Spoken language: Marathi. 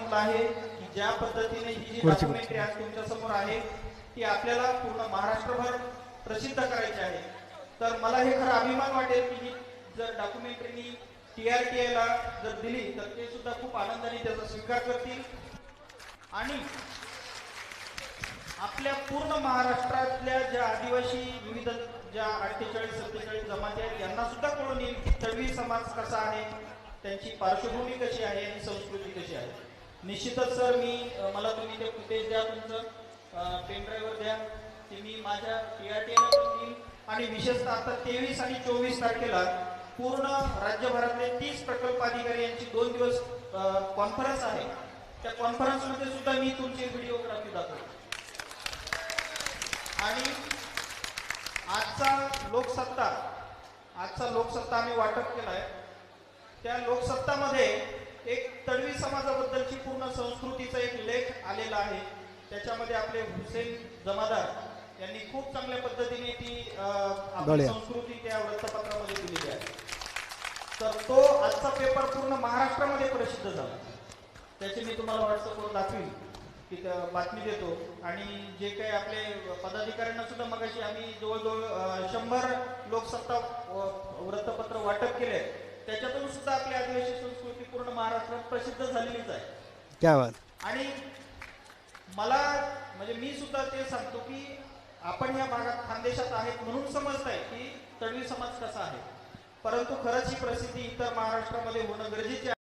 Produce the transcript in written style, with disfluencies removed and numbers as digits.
सांगितलं आहे की ज्या पद्धतीने ही जी डॉक्युमेंटरी आज तुमच्या समोर आहे ती आपल्याला पूर्ण महाराष्ट्रभर प्रसिद्ध करायची आहे. तर मला हे खरं अभिमान वाटेल की जर डॉक्युमेंटरी TRTI ला जर दिली तर ते सुद्धा खूप आनंदाने त्याचा स्वीकार करतील आणि आपल्या पूर्ण महाराष्ट्रातल्या ज्या आदिवासी विविध ज्या 48-47 जमाती आहेत यांना सुद्धा कळून येईल की तळवी समाज कसा आहे, त्यांची पार्श्वभूमी कशी आहे आणि संस्कृती कशी आहे. निश्चितच सर मला तुम्ही ते फुटेज द्या, तुमचं पेन ड्राईव्हर द्या, ते मी माझ्या TRTI ला पण देईन आणि विशेषतः आता 23 आणि 24 तारखेला पूर्ण राज्यभरातले 30 प्रकल्प अधिकारी यांची 2 दिवस कॉन्फरन्स आहे. त्या कॉन्फरन्समध्ये सुद्धा मी तुमची व्हिडिओग्राफी दाखवतो. आणि आजचा लोकसत्ता आम्ही वाटप केलाय. त्या लोकसत्तामध्ये एक तळवी समाजाबद्दलची पूर्ण संस्कृतीचा एक लेख आलेला आहे. त्याच्यामध्ये आपले हुसेन जमादार यांनी खूप चांगल्या पद्धतीने ती आपली संस्कृती त्या वृत्तपत्रामध्ये दिलेली आहे. तर तो आजचा पेपर पूर्ण महाराष्ट्रामध्ये प्रसिद्ध झाला. त्याचे मी तुम्हाला व्हॉट्सअपवर दाखवीन की बातमी देतो. आणि जे काही आपले पदाधिकाऱ्यांना सुद्धा मगाशी आम्ही जवळजवळ 100 लोकसत्ता वृत्तपत्र वाटप केले. त्याच्यातून सुद्धा आपली आदिवासी संस्कृती पूर्ण महाराष्ट्रात प्रसिद्ध झालेलीच आहे. क्या बात. आणि मला म्हणजे मी सुद्धा ते सांगतो की आपण या भागात खानदेशात आहेत म्हणून समजताय की तळवी समाज कसा आहे, परंतु खरंच ही प्रसिद्धी इतर महाराष्ट्रामध्ये होणं गरजेचे आहे.